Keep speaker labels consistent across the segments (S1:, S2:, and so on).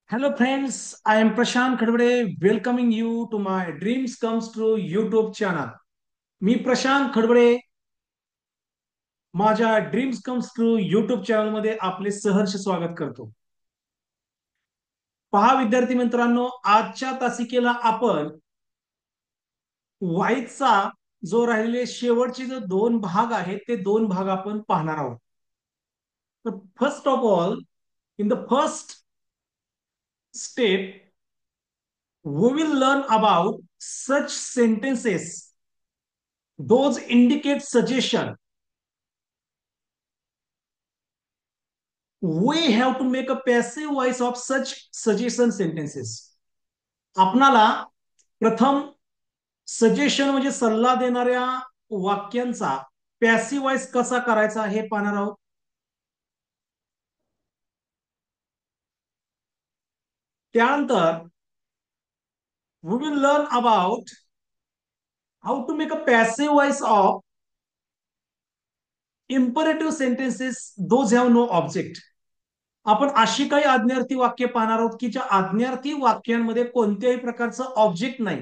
S1: Hello, friends. I am Prashant Khadbade, welcoming you to my Dreams Comes True YouTube channel. मी प्रशांत खडबडे माझ्या dreams comes true YouTube चॅनलमध्ये आपले सहर्ष स्वागत करतो. पहा विद्यार्थी मित्रांनो, आजच्या तासिकेला आपण वाईचा जो राहिलेले शेवटचे जो दोन भाग आहेत ते दोन भाग आपण पाहणार आहोत. तर first of all, in the first step we will learn about such sentences those indicate suggestion. We have to make a passive voice of such suggestion sentences. आपणाला प्रथम सजेशन म्हणजे सल्ला देणाऱ्या वाक्यांचा पॅसिव्ह व्हॉइस कसा करायचा हे पाहणार आहोत. त्यानंतर we will learn about how to make a passive voice of imperative sentences those have no object. आपण अशी काही आज्ञार्थी वाक्य पाहणार आहोत की ज्या आज्ञार्थी वाक्यांमध्ये कोणत्याही प्रकारचं ऑब्जेक्ट नाही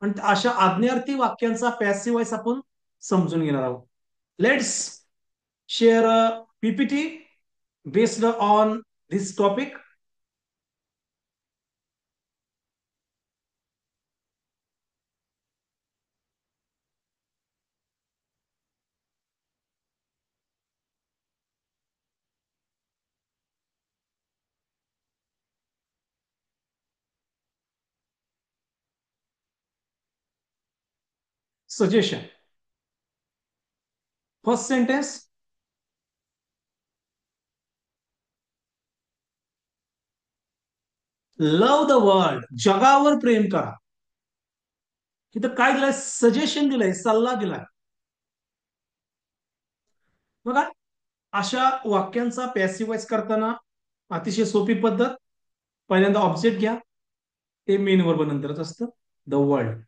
S1: आणि अशा आज्ञार्थी वाक्यांचा पॅसिव्ह व्हॉइस आपण समजून घेणार आहोत. Let's share a PPT based on this topic. Suggestion. First sentence, love the world, जगावर प्रेम करा. इथं काय दिलंय? सजेशन दिलंय, सल्ला दिलाय. बघा, अशा वाक्यांचा पॅसिव्ह व्हॉइस करताना अतिशय सोपी पद्धत. पहिल्यांदा ऑब्जेक्ट घ्या, ते मेन वर्ब नंतरच असतं, द वर्ल्ड.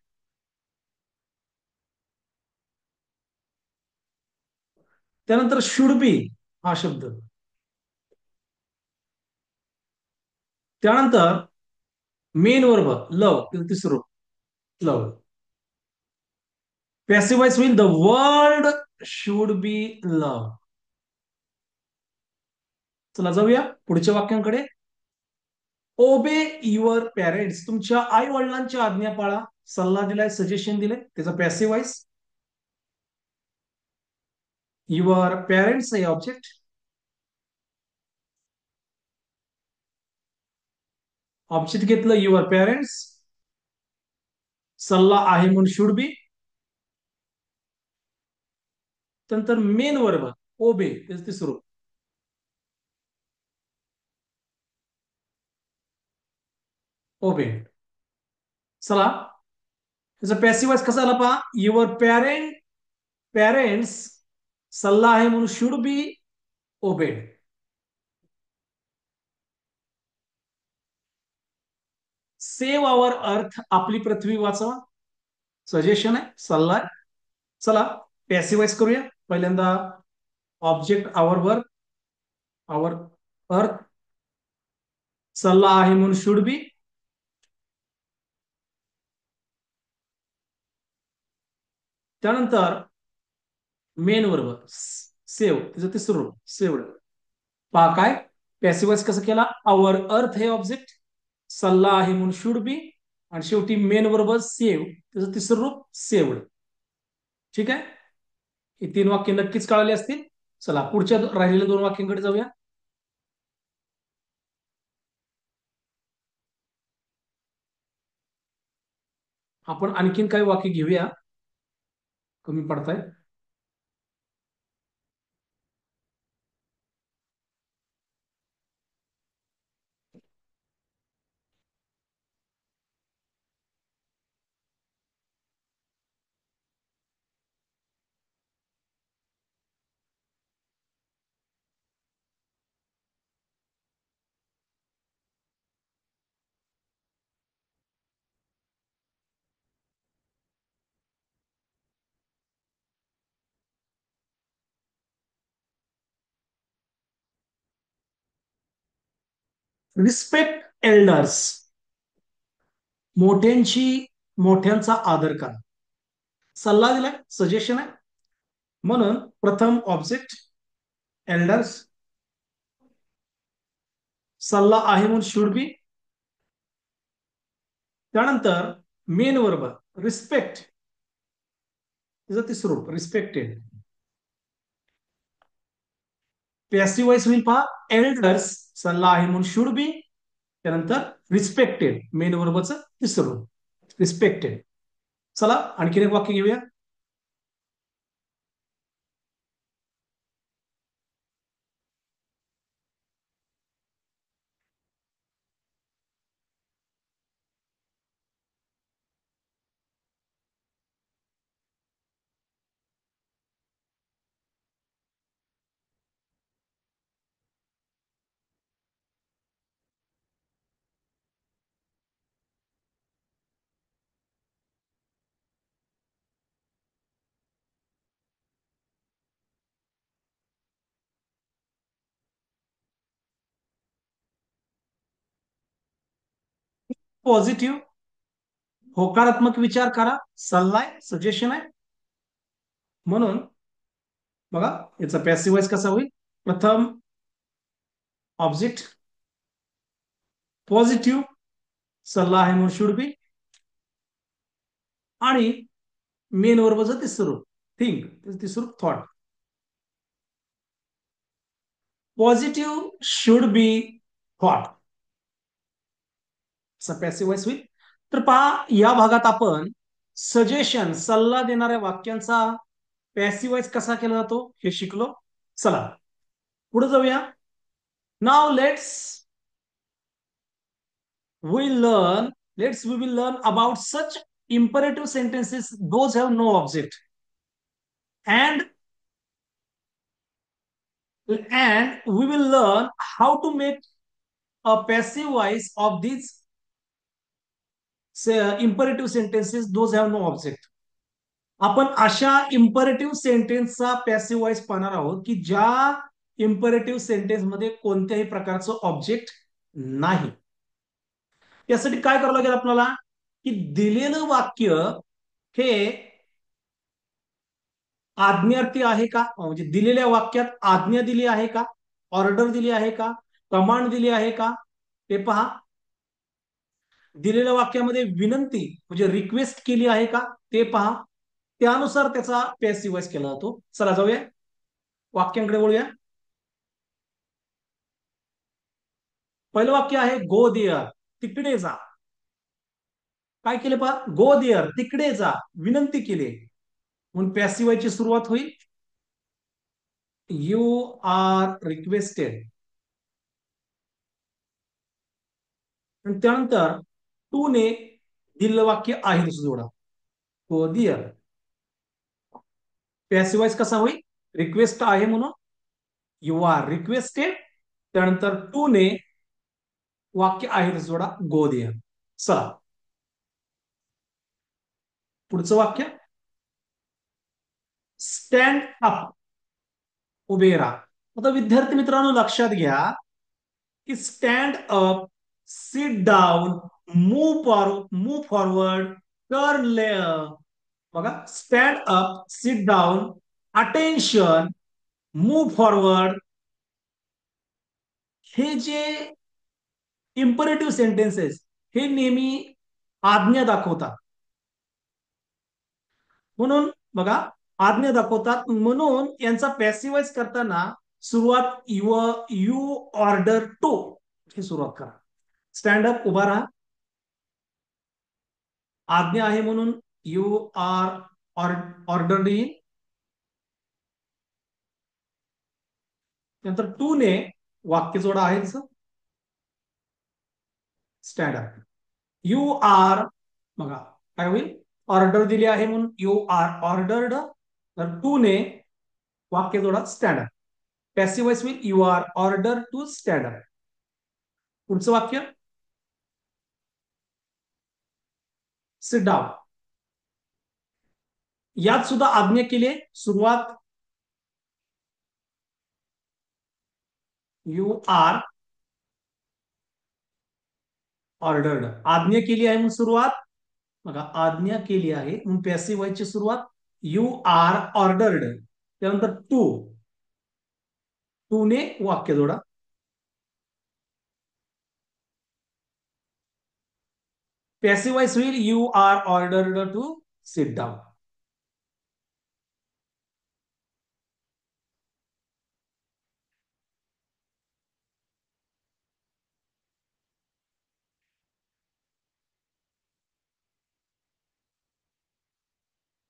S1: त्यानंतर शुड बी हा शब्द. त्यानंतर मेन वर्ब लव, तिसरं लव. पॅसिव्ह व्हॉइस होईल द वर्ल्ड शुड बी लव. चला जाऊया पुढच्या वाक्यांकडे. ओबे युअर पेरेंट्स, तुमच्या आई वडिलांची आज्ञा पाळा. सल्ला दिलाय, सजेशन दिलंय, त्याचा पॅसिव्ह व्हॉइस. युअर पेरेंट्स हे ऑब्जेक्ट. ऑब्जेक्ट घेतलं युअर पेरेंट्स, सल्ला आहे म्हणून शुड बी. त्यानंतर मेन वर्ब ओबे, त्याचं तिसरं ओबे. चला त्याचा पॅसिव्ह व्हॉइस कसा आला पहा. युअर पेरेंट्स सल्ला आहे म्हणून should be obeyed. Save our earth, आपली पृथ्वी वाचवा. सजेशन आहे, सल्ला आहे. चला पॅसिव्ह व्हॉइस करूया. पहिल्यांदा ऑब्जेक्ट आवर अर्थ, सल्ला आहे म्हणून शुड बी. त्यानंतर मेन वर्ब सेव्ह, त्याचं तिसरं सेव्ड. पहा काय पॅसिव्ह व्हॉइस कसं केला. आवर अर्थ हे ऑब्जेक्ट, सल्ला आहे म्हणून शुड बी, आणि शेवटी मेन वर्ब सेव्ह, त्याचं तिसरं रूप सेव्ड. ठीक आहे, ही तीन वाक्य नक्कीच कळाली असतील. चला पुढच्या राहिलेल्या दोन वाक्यांकडे जाऊया. आपण आणखीन काही वाक्य घेऊया, कमी पडताय. रिस्पेक्ट एल्डर्स, मोठ्यांची मोठ्यांचा आदर करा. सल्ला दिलाय, सजेशन आहे. म्हणून प्रथम ऑब्जेक्ट एल्डर्स, सल्ला आहे म्हणून शुड बी. त्यानंतर मेन वर्ब रिस्पेक्ट, तिचं तिसरं रूप रिस्पेक्टेड. पॅसिव्ह वॉइस होईल पहा एल्डर्स, सल्ला आहे म्हणून शुड बी. त्यानंतर रिस्पेक्टेड, मेन वर्बचं तिसरं रूप रिस्पेक्टेड. चला आणखीन एक वाक्य घेऊया. पॉझिटिव्ह, होकारात्मक विचार करा, सल्ला आहे, सजेशन आहे. म्हणून बघा याचा पॅसिव्ह वॉइस कसा होईल. प्रथम ऑब्जेक्ट पॉझिटिव्ह, सल्ला आहे म्हणून शुड बी. आणि मेन वर्बचं तिसरं थिंक, तिसरं thought. Positive should be thought, असा पॅसिव्ह वॉइस होईल. तर पहा या भागात आपण सजेशन, सल्ला देणाऱ्या वाक्यांचा पॅसिव्ह वॉइस कसा केला जातो हे शिकलो. चला पुढे जाऊया. नाव we learn we will learn about such imperative sentences those have no object, and we will learn how to make a passive voice of these imperative sentences those have no object. आपण अशा imperative सेंटेन्सचा passive voice पाहणार आहोत की ज्या imperative sentence मध्ये कोणत्याही प्रकारचं object नाही. यासाठी काय करावं लागेल आपल्याला की दिलेलं वाक्य हे आज्ञार्थी आहे का, म्हणजे दिलेल्या वाक्यात आज्ञा दिली आहे का, ऑर्डर दिली आहे का, कमांड दिली आहे का ते पहा. दिलेल्या वाक्यामध्ये विनंती म्हणजे रिक्वेस्ट केली आहे का ते पहा. त्यानुसार त्याचा पॅसिव्ह वॉइस केला जातो. चला जाऊया वाक्यांकडे वळूया. पहिलं वाक्य आहे गो देअर, तिकडे जा. काय केले पहा, गो देअर तिकडे जा, विनंती केली म्हणून पॅसिव्ह वॉइसची सुरुवात होईल. You are requested. आणि त्यानंतर टू ने दिलेलं वाक्य आहे दुसरं जोडा, गो देअर. पॅसिव्ह वॉइस कसा होईल, रिक्वेस्ट आहे म्हणून यू आर रिक्वेस्टेड. त्यानंतर टू ने वाक्य आहे जोडा, गो देअर. चला पुढचं वाक्य स्टँड अप, उभे राहा. आता विद्यार्थी मित्रांनो लक्षात घ्या की stand up, sit down, move forward, turn left. बघा stand up, sit down, attention, move forward, हे जे इम्परेटिव्ह सेंटेन्सेस हे नेहमी आज्ञा दाखवतात. म्हणून बघा आज्ञा दाखवतात म्हणून यांचा पॅसिव्हाइज करताना सुरुवात यू ऑर्डर टू ही सुरुवात करा. स्टँड अप, उभा राहा. आज्ञा आहे म्हणून यू आर ऑर्डर येईल. नंतर टू ने वाक्य जोडा आहे स्टँड अप. यू आर, बघा काय होईल, ऑर्डर दिली आहे म्हणून यू आर ऑर्डर्ड. तर टू ने वाक्य जोडा स्टँड अप. पॅसिव्ह वॉइस होईल you are order to stand up. पुढचं वाक्य सिट डाऊन. यात सुद्धा आज्ञा केली आहे. सुरुवात यू आर ऑर्डर्ड. आज्ञा केली आहे म्हणून सुरुवात, बघा आज्ञा केली आहे म्हणून पॅसिव्ह व्हॉइसची सुरुवात यू आर ऑर्डर्ड. त्यानंतर टू ने वाक्य जोडा. पॅसिव्ह व्हॉइस होईल you are ordered to sit down.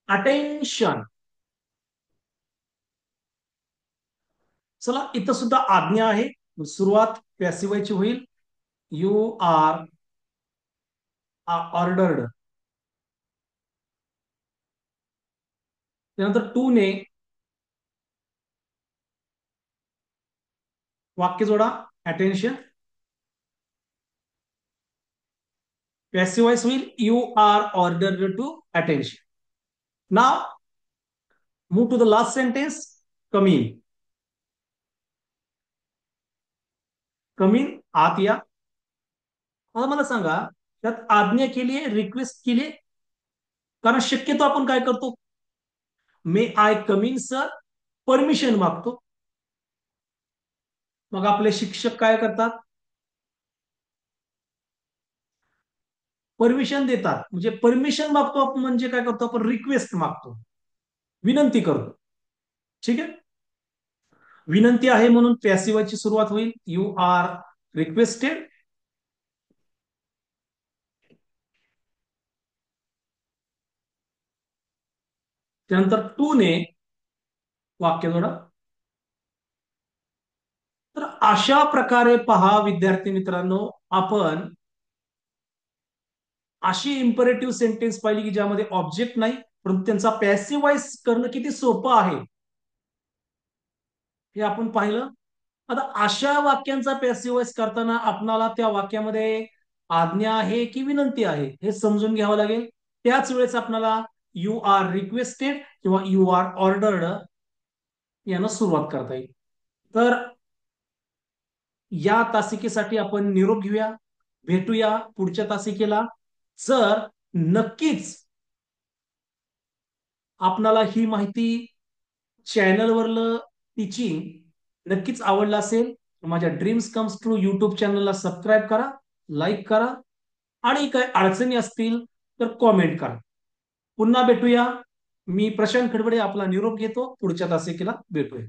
S1: Attention. चला इथं सुद्धा आज्ञा आहे, सुरुवात पॅसिव्ह व्हॉइसची होईल यू आर ऑर्डर्ड. त्यानंतर टू ने वाक्य जोडा अटेन्शन. पॅसिव्ह व्हॉइस होईल you are ordered to attention. Now move to the last sentence. कमी. कमी आत या. आता मला सांगा, त्यात आज्ञा केली आहे रिक्वेस्ट केली आहे, कारण शक्यतो आपण काय करतो, मे आय कमिंग सर, परमिशन मागतो. मग आपले शिक्षक काय करतात, परमिशन देतात. म्हणजे परमिशन मागतो आपण म्हणजे काय करतो, आपण रिक्वेस्ट मागतो, विनंती करतो. ठीक आहे. विनंती आहे म्हणून पॅसिव्हची सुरुवात होईल यू आर रिक्वेस्टेड. त्यानंतर टू ने वाक्य जोडा. तर अशा प्रकारे पहा विद्यार्थी मित्रांनो, आपण अशी इम्परेटिव्ह सेंटेन्स पाहिली की ज्यामध्ये ऑब्जेक्ट नाही, परंतु त्यांचा पॅसिव्हाइज करणं किती सोपं आहे हे आपण पाहिलं. आता अशा वाक्यांचा पॅसिव्हाइज करताना आपणाला त्या वाक्यामध्ये आज्ञा आहे की विनंती आहे हे समजून घ्यावं लागेल. त्याच वेळेस आपणाला यू आर रिक्वेस्टेड किंवा यू आर ऑर्डर्ड यानं सुरुवात करता येईल. तर या तासिकेसाठी आपण निरोप घेऊया. भेटूया पुढच्या तासिकेला. जर नक्कीच आपणाला ही माहिती चॅनलवरलं टीचिंग नक्कीच आवडलं असेल, माझ्या ड्रीम्स कम्स ट्रू युट्यूब चॅनलला सबस्क्राईब करा, लाईक करा आणि काही अडचणी असतील तर कॉमेंट करा. पुन्हा भेटूया. मी प्रशांत खडबडे आपला निरोप घेतो. पुढच्या तासिकेला भेटूया.